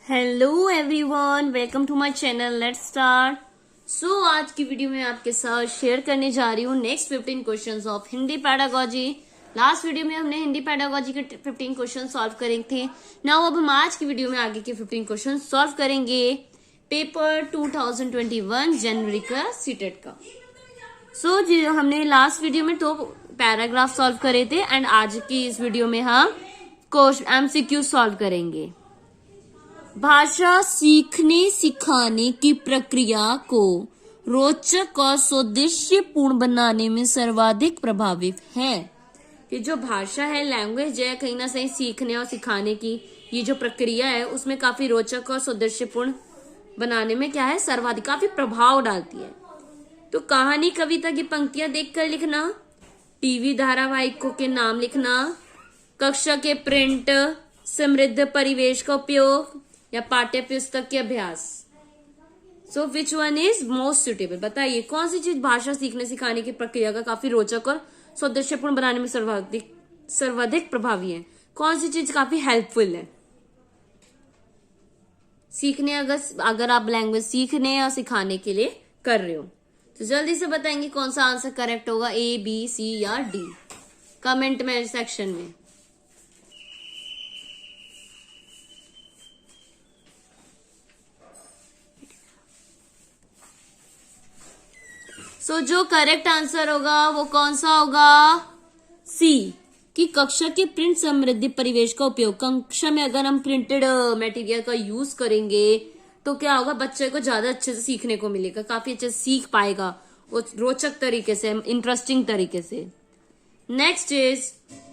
Hello everyone, welcome to my channel. Let's start. आज की video में आपके साथ शेयर करने जा रही हूँ next 15 questions of Hindi pedagogy. Last video में हमने हिंदी पैडागोजी के 15 क्वेश्चन सॉल्व करे थे। नाउ अब हम आज की वीडियो में आगे के 15 क्वेश्चन सॉल्व करेंगे पेपर 2021 जनवरी का सीटेट का। जी हमने लास्ट वीडियो में 2 पैराग्राफ सॉल्व करे थे एंड आज की इस वीडियो में हम MCQ सॉल्व करेंगे। भाषा सीखने सिखाने की प्रक्रिया को रोचक और सौदेश्यपूर्ण बनाने में सर्वाधिक प्रभावित है। ये जो भाषा है, लैंग्वेज है, कहीं ना कहीं सीखने और सिखाने की ये जो प्रक्रिया है उसमें काफी रोचक और सौदेश्यपूर्ण बनाने में क्या है, सर्वाधिक काफी प्रभाव डालती है। तो कहानी कविता की पंक्तियां देखकर लिखना, टीवी धारावाहिकों के नाम लिखना, कक्षा के प्रिंट, समृद्ध परिवेश का उपयोग या पाठ्य पुस्तक के अभ्यास। Which one is most suitable? बताइए कौन सी चीज भाषा सीखने सिखाने की प्रक्रिया का काफी रोचक और सौदेश्यपूर्ण बनाने में सर्वाधिक प्रभावी है? कौन सी चीज काफी हेल्पफुल है सीखने, अगर आप लैंग्वेज सीखने या सिखाने के लिए कर रहे हो? तो जल्दी से बताएंगे कौन सा आंसर करेक्ट होगा, A, B, C या D, कमेंट में सेक्शन में। जो करेक्ट आंसर होगा वो कौन सा होगा? सी, कि कक्षा के प्रिंट समृद्धि परिवेश का उपयोग। कक्षा में अगर हम प्रिंटेड मटेरियल का यूज करेंगे तो क्या होगा, बच्चे को ज्यादा अच्छे से सीखने को मिलेगा, काफी अच्छे से सीख पाएगा, वो रोचक तरीके से, इंटरेस्टिंग तरीके से। नेक्स्ट इज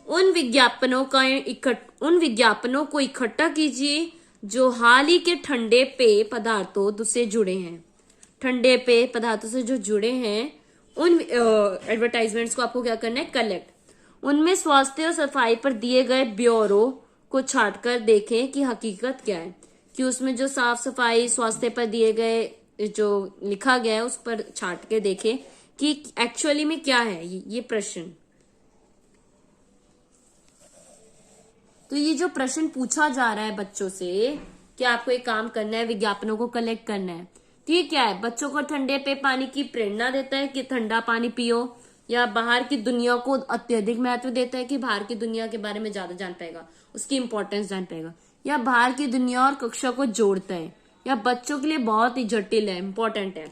उन विज्ञापनों को इकट्ठा कीजिए जो हाल ही के ठंडे पेय पदार्थों से जुड़े हैं। ठंडे पेय पदार्थों से जो जुड़े हैं उन एडवर्टाइजमेंट्स को आपको क्या करना है, कलेक्ट। उनमें स्वास्थ्य और सफाई पर दिए गए ब्यौरों को छांटकर देखें कि हकीकत क्या है, कि उसमें जो साफ सफाई स्वास्थ्य पर दिए गए जो लिखा गया है उस पर छांट के देखें कि एक्चुअली में क्या है ये प्रश्न। तो ये जो प्रश्न पूछा जा रहा है बच्चों से कि आपको एक काम करना है, विज्ञापनों को कलेक्ट करना है, तो ये क्या है, बच्चों को ठंडे पे पानी की प्रेरणा देता है कि ठंडा पानी पियो, या बाहर की दुनिया को अत्यधिक महत्व देता है कि बाहर की दुनिया के बारे में ज्यादा जान पाएगा, उसकी इंपॉर्टेंस जान पाएगा, या बाहर की दुनिया और कक्षा को जोड़ता है, या बच्चों के लिए बहुत ही जटिल है, इंपॉर्टेंट है।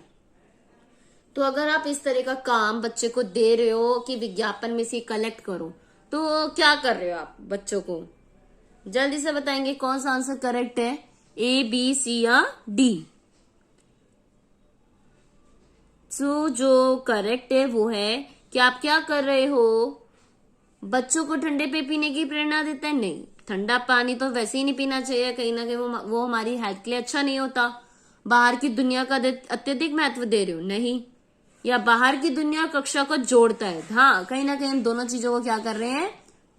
तो अगर आप इस तरह का काम बच्चे को दे रहे हो कि विज्ञापन में से कलेक्ट करो, तो क्या कर रहे हो आप बच्चों को? जल्दी से बताएंगे कौन सा आंसर करेक्ट है, A, B, C या D? जो करेक्ट है वो है कि आप क्या कर रहे हो, बच्चों को ठंडे पे पीने की प्रेरणा देते हैं। नहीं, ठंडा पानी तो वैसे ही नहीं पीना चाहिए, कहीं ना कहीं वो हमारी हेल्थ के लिए अच्छा नहीं होता। बाहर की दुनिया का अत्यधिक महत्व दे रहे हो? नहीं। या बाहर की दुनिया कक्षा को जोड़ता है? हाँ, कहीं ना कहीं हम दोनों चीजों को क्या कर रहे हैं,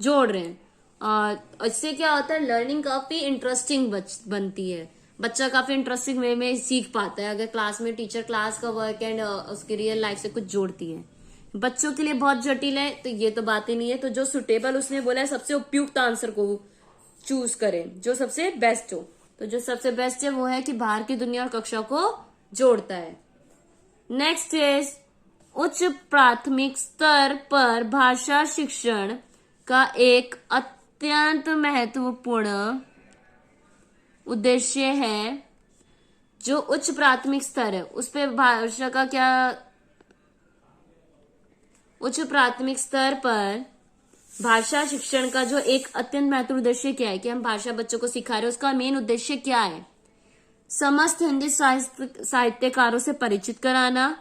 जोड़ रहे हैं। और इससे क्या होता है, लर्निंग काफी इंटरेस्टिंग बनती है, बच्चा काफी इंटरेस्टिंग वे में सीख पाता है अगर क्लास में टीचर क्लास का वर्क एंड उसकी रियल लाइफ से कुछ जोड़ती है। बच्चों के लिए बहुत जटिल है तो ये तो बात ही नहीं है। तो जो सुटेबल उसने बोला है, सबसे उपयुक्त आंसर को चूज करें जो सबसे बेस्ट हो। तो जो सबसे बेस्ट है वो है कि बाहर की दुनिया और कक्षा को जोड़ता है। नेक्स्ट इज उच्च प्राथमिक स्तर पर भाषा शिक्षण का एक अत्यंत महत्वपूर्ण उद्देश्य है। जो उच्च प्राथमिक स्तर है उस पे भाषा का क्या, उच्च प्राथमिक स्तर पर भाषा शिक्षण का जो एक अत्यंत महत्वपूर्ण उद्देश्य क्या है, कि हम भाषा बच्चों को सिखा रहे हैं, उसका मेन उद्देश्य क्या है? समस्त हिंदी साहित्यकारों से परिचित कराना,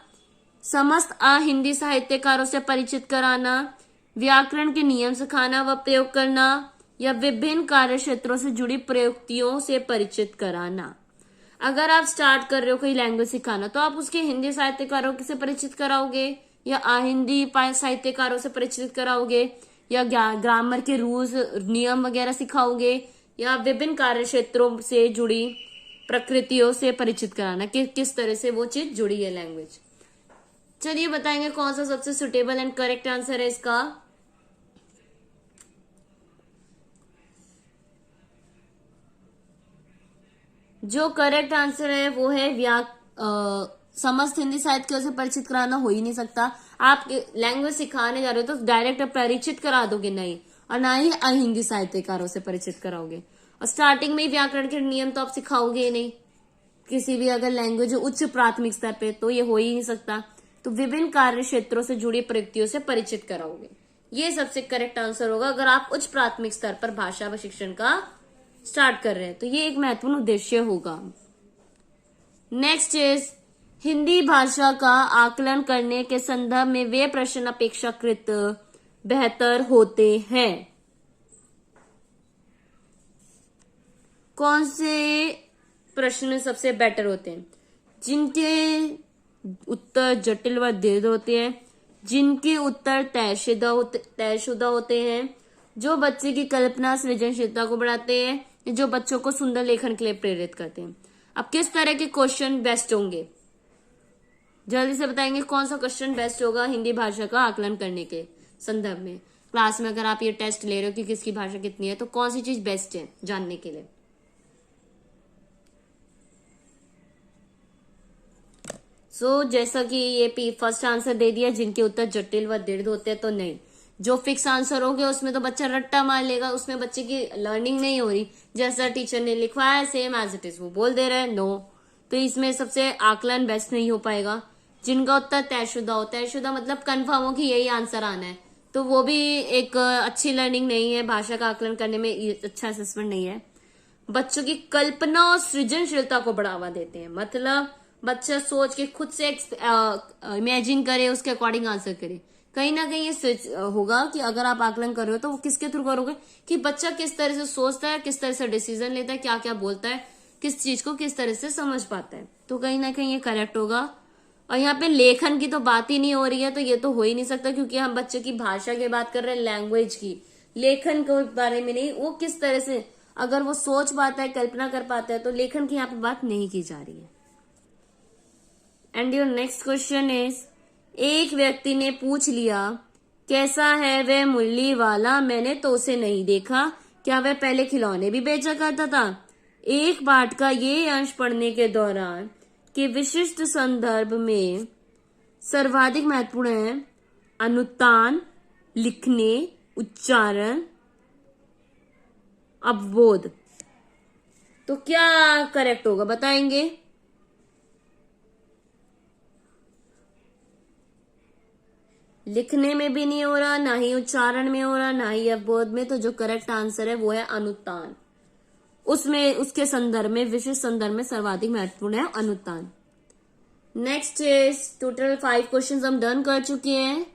समस्त हिंदी साहित्यकारों से परिचित कराना, व्याकरण के नियम सिखाना व प्रयोग करना, या विभिन्न कार्य क्षेत्रों से जुड़ी प्रयुक्तियों से परिचित कराना। अगर आप स्टार्ट कर रहे हो कोई लैंग्वेज सिखाना तो आप उसके हिंदी साहित्यकारों से परिचित कराओगे, या हिंदी साहित्यकारों से परिचित कराओगे, या ग्रामर के रूल्स नियम वगैरह सिखाओगे, या विभिन्न कार्य क्षेत्रों से जुड़ी प्रकृतियों से परिचित कराना कि किस तरह से वो चीज जुड़ी है लैंग्वेज। चलिए बताएंगे कौन सा सबसे सुटेबल एंड करेक्ट आंसर है इसका। जो करेक्ट आंसर है वो है समस्त हिंदी साहित्य से परिचित कराना हो ही नहीं सकता। आप लैंग्वेज सिखाने जा रहे हो तो डायरेक्ट परिचित करा दोगे नहीं, और ना ही हिंदी साहित्यकारों से परिचित कराओगे। और स्टार्टिंग में ही व्याकरण के नियम तो आप सिखाओगे ही नहीं किसी भी अगर लैंग्वेज उच्च प्राथमिक स्तर पे, तो ये हो ही नहीं सकता। तो विभिन्न कार्य क्षेत्रों से जुड़ी प्रयुक्तियों से परिचित कराओगे। ये सबसे करेक्ट आंसर होगा अगर आप उच्च प्राथमिक स्तर पर भाषा व शिक्षण का स्टार्ट कर रहे हैं, तो ये एक महत्वपूर्ण उद्देश्य होगा। नेक्स्ट इज हिंदी भाषा का आकलन करने के संदर्भ में वे प्रश्न अपेक्षाकृत बेहतर होते हैं। कौन से प्रश्न सबसे बेटर होते हैं? जिनके उत्तर जटिल व दीर्घ होते हैं, जिनके उत्तर तयशुदा होते हैं, जो बच्चे की कल्पना सृजनशीलता को बढ़ाते हैं, जो बच्चों को सुंदर लेखन के लिए प्रेरित करते हैं। अब किस तरह के क्वेश्चन बेस्ट होंगे, जल्दी से बताएंगे कौन सा क्वेश्चन बेस्ट होगा हिंदी भाषा का आकलन करने के संदर्भ में। क्लास में अगर आप ये टेस्ट ले रहे हो कि किसकी भाषा कितनी है, तो कौन सी चीज बेस्ट है जानने के लिए। जैसा कि ये फर्स्ट आंसर दे दिया, जिनके उत्तर जटिल व दीर्घ होते हैं, तो नहीं। जो फिक्स आंसर हो गया उसमें तो बच्चा रट्टा मार लेगा, उसमें बच्चे की लर्निंग नहीं हो रही, जैसा टीचर ने लिखवाया है सेम एज इट इज वो बोल दे रहे हैं, नो। तो इसमें सबसे आकलन बेस्ट नहीं हो पाएगा। जिनका उत्तर तयशुदा हो, तयशुदा मतलब कन्फर्म हो कि यही आंसर आना है, तो वो भी एक अच्छी लर्निंग नहीं है, भाषा का आकलन करने में अच्छा असेसमेंट नहीं है। बच्चों की कल्पना और सृजनशीलता को बढ़ावा देते हैं, मतलब बच्चा सोच के खुद से इमेजिन करे, उसके अकॉर्डिंग आंसर करे। कहीं ना कहीं ये स्विच होगा कि अगर आप आकलन कर रहे हो तो वो किसके थ्रू करोगे कि बच्चा किस तरह से सोचता है, किस तरह से डिसीजन लेता है, क्या क्या बोलता है, किस चीज को किस तरह से समझ पाता है। तो कहीं ना कहीं ये करेक्ट होगा। और यहाँ पे लेखन की तो बात ही नहीं हो रही है, तो ये तो हो ही नहीं सकता, क्योंकि हम बच्चे की भाषा की बात कर रहे हैं, लैंग्वेज की, लेखन के बारे में नहीं। वो किस तरह से अगर वो सोच पाता है, कल्पना कर पाता है, तो लेखन की यहाँ पे बात नहीं की जा रही है। And your next question is, एक व्यक्ति ने पूछ लिया, कैसा है वह मुरली वाला, मैंने तो उसे नहीं देखा, क्या वह पहले खिलौने भी बेचा करता था। एक पाठ का ये अंश पढ़ने के दौरान कि विशिष्ट संदर्भ में सर्वाधिक महत्वपूर्ण है अनुतान, लिखने, उच्चारण, अवबोध। तो क्या करेक्ट होगा बताएंगे? लिखने में भी नहीं हो रहा, ना ही उच्चारण में हो रहा, ना ही अवबोध में। तो जो करेक्ट आंसर है वो है अनुतान। उसमें उसके संदर्भ में, विशिष्ट संदर्भ में सर्वाधिक महत्वपूर्ण है अनुतान। नेक्स्ट इज टोटल 5 क्वेश्चंस हम डन कर चुके हैं।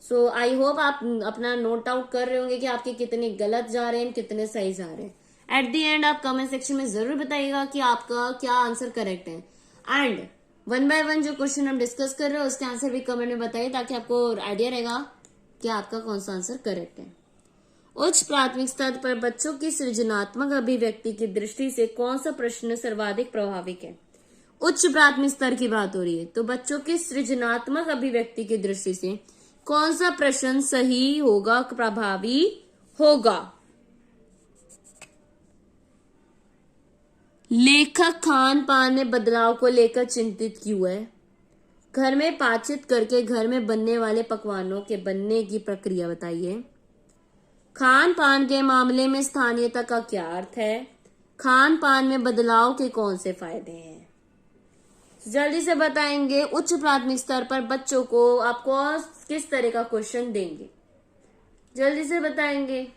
सो आई होप आप अपना नोट आउट कर रहे होंगे कि आपके कितने गलत जा रहे हैं, कितने सही जा रहे हैं। एट दी एंड आप कमेंट सेक्शन में जरूर बताइएगा कि आपका क्या आंसर करेक्ट है। एंड 1 बाय 1 जो क्वेश्चन हम डिस्कस कर रहे हैं उसके आंसर भी कमेंट में बताइए, ताकि आपको आइडिया रहेगा कि आपका कौन सा आंसर करेक्ट है। उच्च प्राथमिक स्तर पर बच्चों की सृजनात्मक अभिव्यक्ति की दृष्टि से कौन सा प्रश्न सर्वाधिक प्रभाविक है? उच्च प्राथमिक स्तर की बात हो रही है, तो बच्चों की सृजनात्मक अभिव्यक्ति की दृष्टि से कौन सा प्रश्न सही होगा, प्रभावी होगा? लेखक खान पान में बदलाव को लेकर चिंतित क्यों है? घर में पाचित करके घर में बनने वाले पकवानों के बनने की प्रक्रिया बताइए। खान पान के मामले में स्थानीयता का क्या अर्थ है? खान पान में बदलाव के कौन से फायदे हैं? जल्दी से बताएंगे। उच्च प्राथमिक स्तर पर बच्चों को आपको किस तरह का क्वेश्चन देंगे, जल्दी से बताएंगे।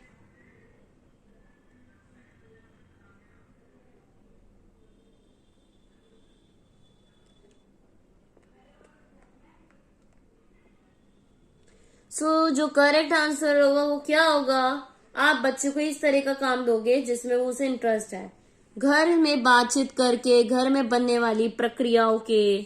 जो करेक्ट आंसर होगा वो क्या होगा? आप बच्चे को इस तरह का काम दोगे जिसमें वो उसे इंटरेस्ट है। घर में बातचीत करके घर में बनने वाली प्रक्रियाओं के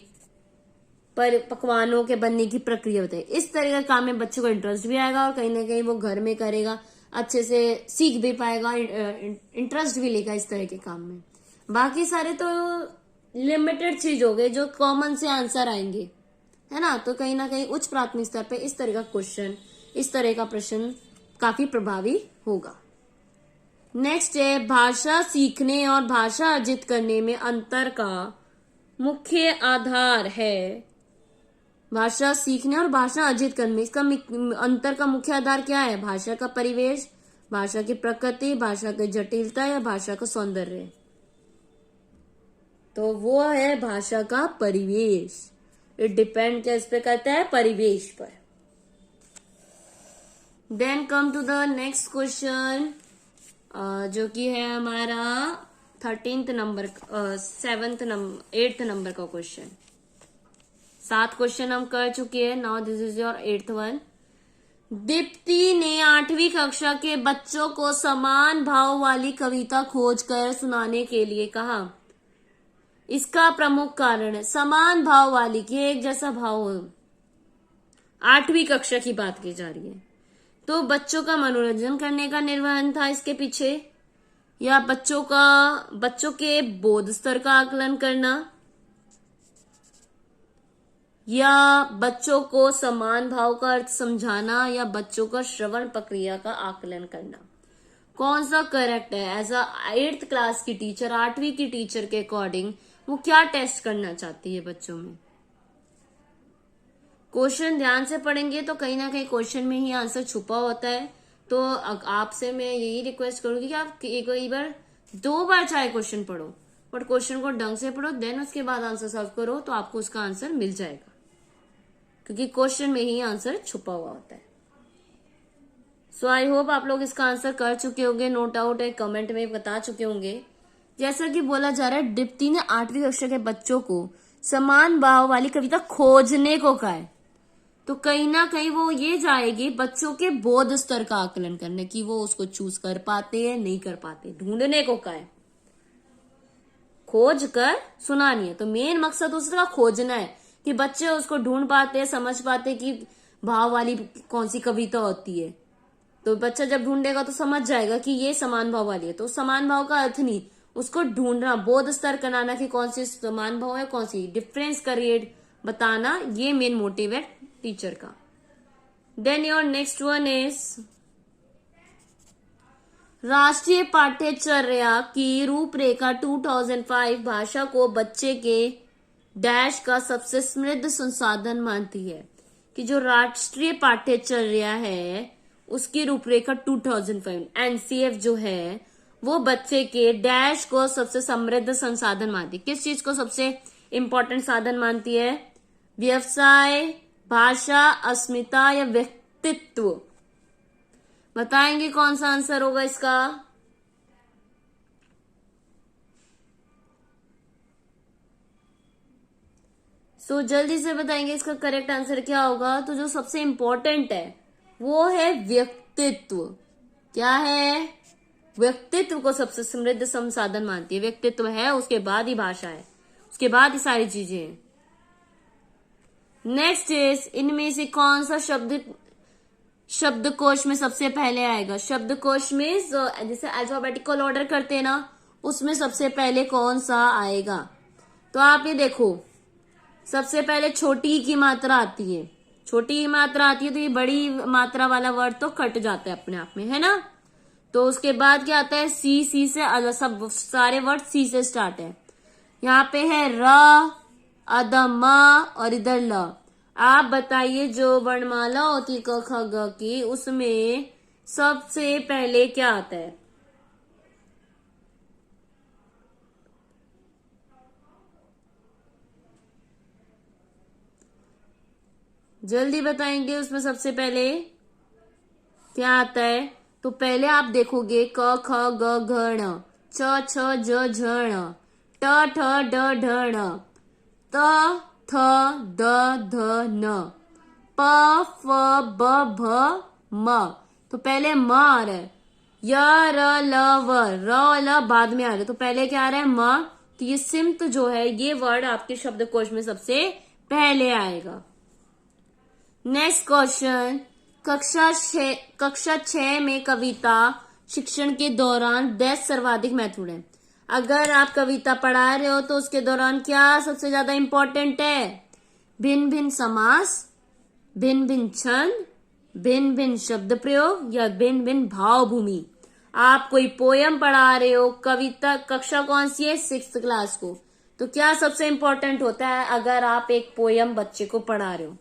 पकवानों के बनने की प्रक्रिया बताइए। इस तरह का काम में बच्चे को इंटरेस्ट भी आएगा और कहीं ना कहीं वो घर में करेगा, अच्छे से सीख भी पाएगा, इंटरेस्ट भी लेगा इस तरह के काम में। बाकी सारे तो लिमिटेड चीज हो गए जो कॉमन से आंसर आएंगे, है ना। तो कहीं ना कहीं उच्च प्राथमिक स्तर पे इस तरह का क्वेश्चन, इस तरह का प्रश्न काफी प्रभावी होगा। नेक्स्ट है भाषा सीखने और भाषा अर्जित करने में अंतर का मुख्य आधार है। भाषा सीखने और भाषा अर्जित करने में इसका अंतर का मुख्य आधार क्या है? भाषा का परिवेश, भाषा की प्रकृति, भाषा की जटिलता या भाषा का सौंदर्य। तो वो है भाषा का परिवेश। इट डिपेंड किस पे करता है? परिवेश पर। Then come to the next question, जो कि है हमारा 8th नंबर का क्वेश्चन। 7 क्वेश्चन हम कर चुके हैं। Now this is your 8th one. Deepti ने 8वीं कक्षा के बच्चों को समान भाव वाली कविता खोजकर सुनाने के लिए कहा। इसका प्रमुख कारण है समान भाव वाली, कि एक जैसा भाव हो। 8वीं कक्षा की बात की जा रही है, तो बच्चों का मनोरंजन करने का निर्वहन था इसके पीछे, या बच्चों के बोध स्तर का आकलन करना, या बच्चों को समान भाव का अर्थ समझाना, या बच्चों का श्रवण प्रक्रिया का आकलन करना। कौन सा करेक्ट है? एज अ 8th क्लास की टीचर, 8वीं की टीचर के अकॉर्डिंग वो क्या टेस्ट करना चाहती है बच्चों में? क्वेश्चन ध्यान से पढ़ेंगे तो कहीं ना कहीं क्वेश्चन में ही आंसर छुपा होता है। तो आपसे मैं यही रिक्वेस्ट करूंगी कि आप एक बार 2 बार चाहे क्वेश्चन पढ़ो, बट क्वेश्चन को ढंग से पढ़ो, देन उसके बाद आंसर सॉल्व करो, तो आपको उसका आंसर मिल जाएगा, क्योंकि क्वेश्चन में ही आंसर छुपा हुआ होता है। सो आई होप आप लोग इसका आंसर कर चुके होंगे, नोट आउट है, कमेंट में बता चुके होंगे। जैसा कि बोला जा रहा है, दीप्ति ने 8वीं कक्षा के बच्चों को समान भाव वाली कविता खोजने को कहा है, तो कहीं ना कहीं वो ये जाएगी बच्चों के बोध स्तर का आकलन करने, की वो उसको चूज कर पाते हैं नहीं कर पाते, ढूंढने को कहा है। खोज कर सुनानी है, तो मेन मकसद उसका खोजना है कि बच्चे उसको ढूंढ पाते हैं, समझ पाते कि भाव वाली कौन सी कविता होती है। तो बच्चा जब ढूंढेगा तो समझ जाएगा कि ये समान भाव वाली है। तो समान भाव का अर्थ नहीं, उसको ढूंढना, बोध स्तर कराना कि कौन सी समान भाव है, कौन सी डिफरेंस करिए बताना, ये मेन मोटिव है टीचर का। Then your next one is राष्ट्रीय पाठ्यचर्या की रूपरेखा 2005 भाषा को बच्चे के डैश का सबसे समृद्ध संसाधन मानती है। कि जो राष्ट्रीय पाठ्यचर्या है उसकी रूपरेखा 2005 एनसीएफ जो है वो बच्चे के डैश को सबसे समृद्ध संसाधन मानती है। किस चीज को सबसे इंपॉर्टेंट साधन मानती है? व्यवसाय, भाषा, अस्मिता या व्यक्तित्व। बताएंगे कौन सा आंसर होगा इसका? सो जल्दी से बताएंगे इसका करेक्ट आंसर क्या होगा। तो जो सबसे इंपॉर्टेंट है वो है व्यक्तित्व। क्या है? व्यक्तित्व को सबसे समृद्ध संसाधन मानती है। व्यक्तित्व है, उसके बाद ही भाषा है, उसके बाद ही सारी चीजें हैं। नेक्स्ट इज इनमें से कौन सा शब्दकोश में सबसे पहले आएगा? शब्दकोश में जैसे अल्फाबेटिकल ऑर्डर करते हैं ना, उसमें सबसे पहले कौन सा आएगा? तो आप ये देखो, सबसे पहले छोटी की मात्रा आती है। छोटी की मात्रा आती है तो ये बड़ी मात्रा वाला वर्ड तो कट जाता है अपने आप में, है ना। तो उसके बाद क्या आता है? सी से सब सारे वर्ड सी से स्टार्ट है। यहाँ पे है र, अदम, और इधर ल। आप बताइए जो वर्णमाला होती है क ख ग की, उसमें सबसे पहले क्या आता है? जल्दी बताएंगे उसमें सबसे पहले क्या आता है। तो पहले आप देखोगे क ख ग घ ण, च छ ज झ ण, ट ठ ड ढ ण, त थ द ध न, प फ ब भ म। तो पहले म आ रहा है, य र ल व, र ल बाद में आ रहा है। तो पहले क्या आ रहा है? म। तो ये सिमत जो है ये वर्ड आपके शब्दकोश में सबसे पहले आएगा। नेक्स्ट क्वेश्चन, कक्षा 6 में कविता शिक्षण के दौरान डैश सर्वाधिक महत्वपूर्ण है। अगर आप कविता पढ़ा रहे हो तो उसके दौरान क्या सबसे ज्यादा इंपॉर्टेंट है? भिन्न भिन्न समास, भिन्न भिन्न छंद, भिन्न भिन्न शब्द प्रयोग या भिन्न भिन्न भाव भूमि। आप कोई पोयम पढ़ा रहे हो, कविता, कक्षा कौन सी है, 6th क्लास को, तो क्या सबसे इंपॉर्टेंट होता है अगर आप एक पोयम बच्चे को पढ़ा रहे हो?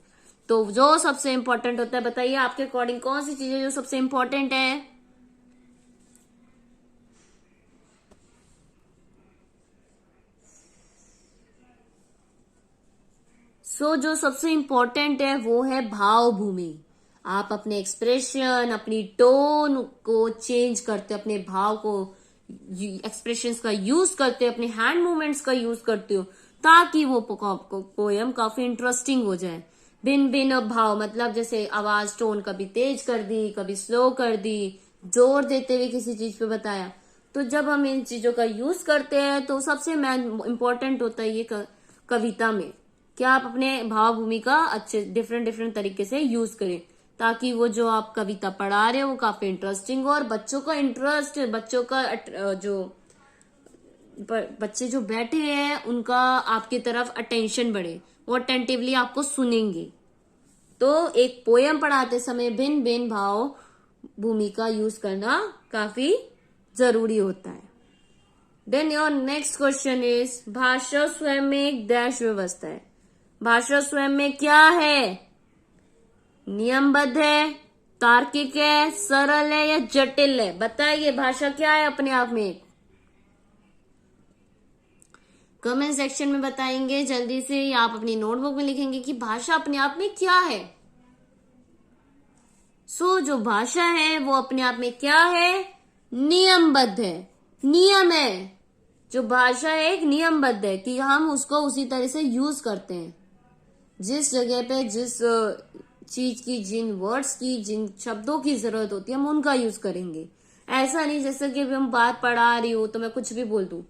तो जो सबसे इंपॉर्टेंट होता है, बताइए आपके अकॉर्डिंग कौन सी चीज है जो सबसे इंपॉर्टेंट है? जो सबसे इंपॉर्टेंट है वो है भाव भूमि। आप अपने एक्सप्रेशन, अपनी टोन को चेंज करते हो, अपने भाव को, एक्सप्रेशंस का यूज करते हो, अपने हैंड मूवमेंट्स का यूज करते हो, ताकि वो पोयम काफी इंटरेस्टिंग हो जाए। भिन्न भिन्न भाव, मतलब जैसे आवाज टोन कभी तेज कर दी, कभी स्लो कर दी, जोर देते हुए किसी चीज पे बताया। तो जब हम इन चीजों का यूज करते हैं तो सबसे इम्पोर्टेंट होता है ये कविता में, क्या आप अपने भाव भूमि का अच्छे डिफरेंट तरीके से यूज करें, ताकि वो जो आप कविता पढ़ा रहे हो वो काफी इंटरेस्टिंग हो, और बच्चों का इंटरेस्ट, बच्चों का जो बच्चे जो बैठे हैं उनका आपकी तरफ अटेंशन बढ़े, वो अटेंटिवली आपको सुनेंगे। तो एक पोयम पढ़ाते समय भिन्न भिन्न भाव भूमि का यूज करना काफी जरूरी होता है। Then your next question is, भाषा स्वयं में एक डैश व्यवस्था है। भाषा स्वयं में क्या है? नियमबद्ध है, तार्किक है, सरल है या जटिल है? बताइए भाषा क्या है अपने आप में? कमेंट सेक्शन में बताएंगे जल्दी से, या आप अपनी नोटबुक में लिखेंगे कि भाषा अपने आप में क्या है। जो भाषा है वो अपने आप में क्या है? नियमबद्ध है, नियम है। जो भाषा है एक नियमबद्ध है कि हम उसको उसी तरह से यूज करते हैं, जिस जगह पे जिस चीज की, जिन वर्ड्स की, जिन शब्दों की जरूरत होती है हम उनका यूज करेंगे। ऐसा नहीं जैसे कि हम बात पढ़ा रही हूं तो मैं कुछ भी बोल दूं।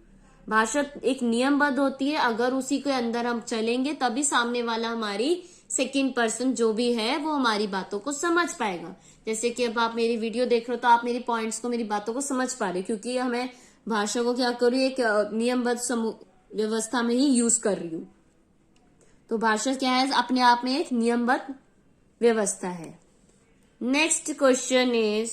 भाषा एक नियमबद्ध होती है, अगर उसी के अंदर हम चलेंगे तभी सामने वाला, हमारी सेकंड पर्सन जो भी है वो हमारी बातों को समझ पाएगा। जैसे कि अब आप मेरी वीडियो देख रहे हो तो आप मेरी पॉइंट्स को, मेरी बातों को समझ पा रहे हो, क्योंकि हमें भाषा को क्या करूँ, एक नियमबद्ध व्यवस्था में ही यूज कर रही हूँ। तो भाषा क्या है? अपने आप में एक नियमबद्ध व्यवस्था है। नेक्स्ट क्वेश्चन इज,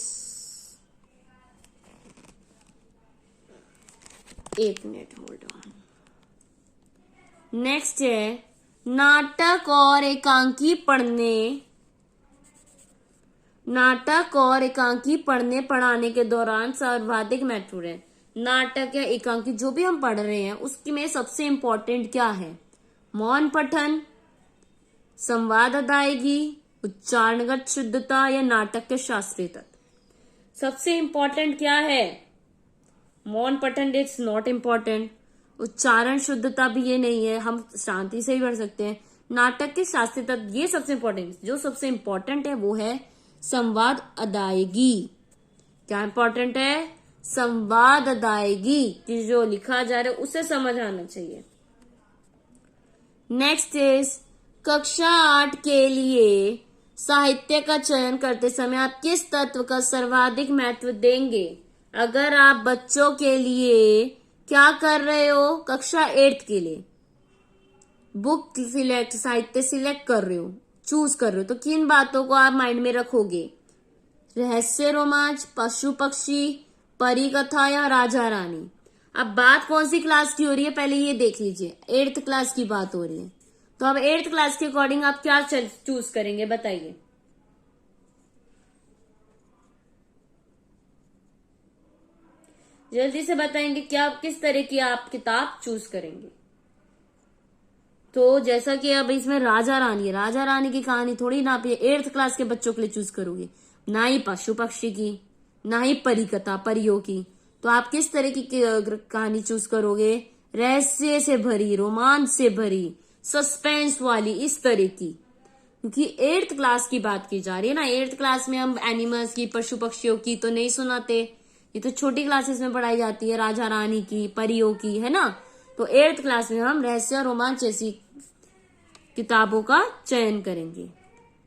एक मिनट होल्ड ऑन। नेक्स्ट है, नाटक और एकांकी पढ़ने पढ़ाने के दौरान सर्वाधिक महत्वपूर्ण है। नाटक या एकांकी जो भी हम पढ़ रहे हैं उसकी में सबसे इंपॉर्टेंट क्या है? मौन पठन, संवाद अदायगी, उच्चारणगत शुद्धता या नाटक के शास्त्रीय तत्व? सबसे इंपॉर्टेंट क्या है? मौन पठन इट्स नॉट इम्पॉर्टेंट, उच्चारण शुद्धता भी ये नहीं है, हम शांति से ही पढ़ सकते हैं। नाटक के शास्त्रीय तत्व ये सबसे इंपॉर्टेंट, जो सबसे इंपॉर्टेंट है वो है संवाद अदायगी। क्या इंपॉर्टेंट है? संवाद अदायगी, कि जो लिखा जा रहा है उसे समझ आना चाहिए। नेक्स्ट इज, कक्षा 8 के लिए साहित्य का चयन करते समय आप किस तत्व का सर्वाधिक महत्व देंगे? अगर आप बच्चों के लिए क्या कर रहे हो, कक्षा 8 के लिए बुक सिलेक्ट, साहित्य सिलेक्ट कर रहे हो, चूज कर रहे हो, तो किन बातों को आप माइंड में रखोगे? रहस्य रोमांच, पशु पक्षी, परी कथा या राजा रानी? अब बात कौन सी क्लास की हो रही है पहले ये देख लीजिए, 8th क्लास की बात हो रही है। तो अब 8th क्लास के अकॉर्डिंग आप क्या चूज करेंगे बताइए? जल्दी से बताएंगे क्या, किस तरह की आप किताब चूज करेंगे? तो जैसा कि अब इसमें राजा रानी है, राजा रानी की कहानी थोड़ी ना आप 8th क्लास के बच्चों के लिए चूज करोगे, ना ही पशु पक्षी की, ना ही परी कथा, परियों की। तो आप किस तरह की कहानी चूज करोगे? रहस्य से भरी, रोमांच से भरी, सस्पेंस वाली, इस तरह की, क्योंकि 8th क्लास की बात की जा रही है ना। 8th क्लास में हम एनिमल्स की, पशु पक्षियों की तो नहीं सुनाते, ये तो छोटी क्लासेस में पढ़ाई जाती है, राजा रानी की, परियों की, है ना। तो 8th क्लास में हम रहस्य और रोमांच जैसी किताबों का चयन करेंगे।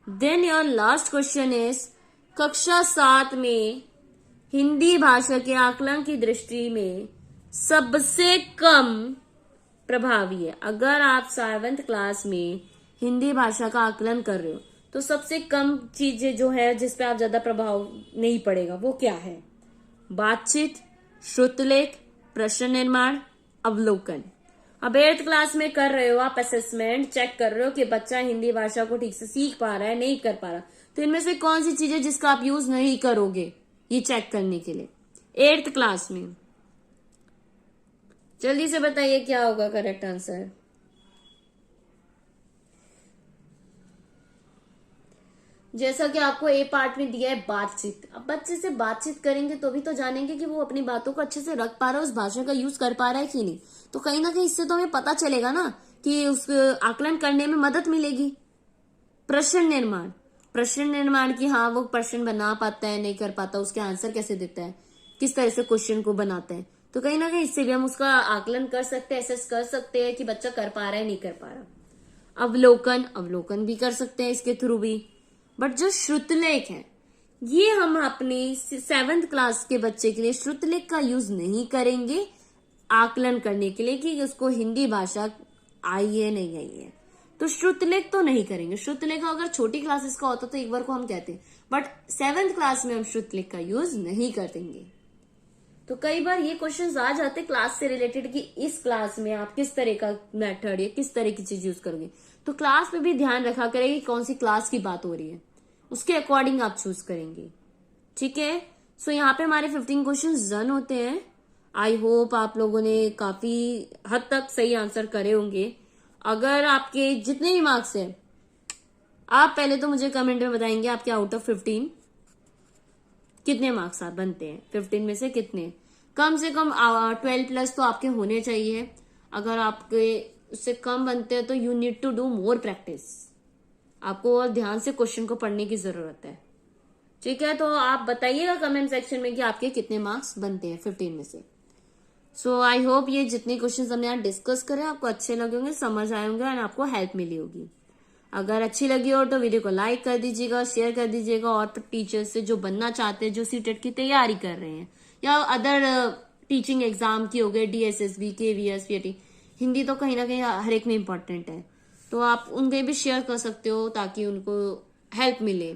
Then your last question is, कक्षा 7 में हिंदी भाषा के आकलन की दृष्टि में सबसे कम प्रभावी है। अगर आप 7th क्लास में हिंदी भाषा का आकलन कर रहे हो तो सबसे कम चीजें जो है जिसपे आप ज्यादा प्रभाव नहीं पड़ेगा वो क्या है? बातचीत, श्रुतलेख, प्रश्न निर्माण, अवलोकन। अब 8th क्लास में कर रहे हो आप असेसमेंट, चेक कर रहे हो कि बच्चा हिंदी भाषा को ठीक से सीख पा रहा है, नहीं कर पा रहा, तो इनमें से कौन सी चीजें जिसका आप यूज नहीं करोगे ये चेक करने के लिए 8th क्लास में। जल्दी से बताइए क्या होगा करेक्ट आंसर। जैसा कि आपको ए पार्ट में दिया है बातचीत। अब बच्चे से बातचीत करेंगे तो भी तो जानेंगे कि वो अपनी बातों को अच्छे से रख पा रहा है, उस भाषा का यूज कर पा रहा है कि नहीं। तो कहीं ना कहीं इससे तो हमें पता चलेगा ना कि उस आकलन करने में मदद मिलेगी। प्रश्न निर्माण, प्रश्न निर्माण की हाँ वो प्रश्न बना पाता है, नहीं कर पाता, उसके आंसर कैसे देता है, किस तरह से क्वेश्चन को बनाता है, तो कहीं ना कहीं इससे भी हम उसका आकलन कर सकते हैं, एसेस कर सकते हैं कि बच्चा कर पा रहा है, नहीं कर पा रहा। अवलोकन, अवलोकन भी कर सकते हैं इसके थ्रू भी। बट जो श्रुतलेख है ये हम अपनी 7th क्लास के बच्चे के लिए श्रुतलेख का यूज नहीं करेंगे आकलन करने के लिए कि उसको हिंदी भाषा आई है नहीं आई है, तो श्रुतलेख तो नहीं करेंगे। श्रुतलेख अगर छोटी क्लासेस का होता तो एक बार को हम कहते हैं, बट 7th क्लास में हम श्रुतलेख का यूज नहीं कर देंगे। तो कई बार ये क्वेश्चंस आ जाते क्लास से रिलेटेड कि इस क्लास में आप किस तरह का मेथड या किस तरह की चीज यूज करोगे, तो क्लास में भी ध्यान रखा करें कि कौन सी क्लास की बात हो रही है, उसके अकॉर्डिंग आप चूज करेंगे। ठीक है, सो यहाँ पे हमारे 15 क्वेश्चंस डन होते हैं। आई होप आप लोगों ने काफी हद तक सही आंसर करे होंगे। अगर आपके जितने भी मार्क्स हैं, आप पहले तो मुझे कमेंट में बताएंगे आपके आउट ऑफ 15 कितने मार्क्स आप बनते हैं, 15 में से कितने। कम से कम 12+ तो आपके होने चाहिए। अगर आपके उससे कम बनते हैं तो you need to do more practice, आपको और ध्यान से क्वेश्चन को पढ़ने की जरूरत है। ठीक है, तो आप बताइएगा कमेंट सेक्शन में कि आपके कितने मार्क्स बनते हैं 15 में से। सो आई होप ये जितने क्वेश्चन हमने यहाँ डिस्कस करे आपको अच्छे लगे होंगे, समझ आए होंगे और आपको हेल्प मिली होगी। अगर अच्छी लगी हो तो वीडियो को लाइक कर दीजिएगा, शेयर कर दीजिएगा, और टीचर्स से जो बनना चाहते हैं, जो सीटेट की तैयारी कर रहे हैं या अदर टीचिंग एग्जाम की हो गए, DSSB, KVS, PAT, हिंदी तो कहीं ना कहीं हर एक में इम्पोर्टेंट है, तो आप उनके भी शेयर कर सकते हो ताकि उनको हेल्प मिले।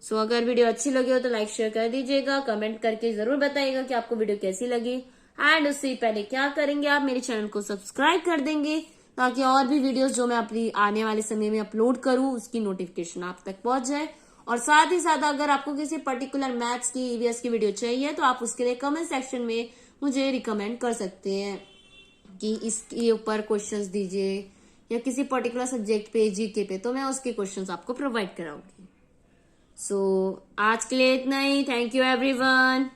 सो अगर वीडियो अच्छी लगी हो तो लाइक शेयर कर दीजिएगा, कमेंट करके जरूर बताइएगा कि आपको वीडियो कैसी लगी। एंड उससे पहले क्या करेंगे, आप मेरे चैनल को सब्सक्राइब कर देंगे ताकि और भी वीडियोस जो मैं अपनी आने वाले समय में अपलोड करूं उसकी नोटिफिकेशन आप तक पहुंच जाए। और साथ ही साथ अगर आपको किसी पर्टिकुलर मैथ्स की, EVS की वीडियो चाहिए तो आप उसके लिए कमेंट सेक्शन में मुझे रिकमेंड कर सकते हैं कि इसके ऊपर क्वेश्चंस दीजिए, या किसी पर्टिकुलर सब्जेक्ट पे, GK पे, तो मैं उसके क्वेश्चंस आपको प्रोवाइड कराऊंगी। सो आज के लिए इतना ही। Thank you everyone.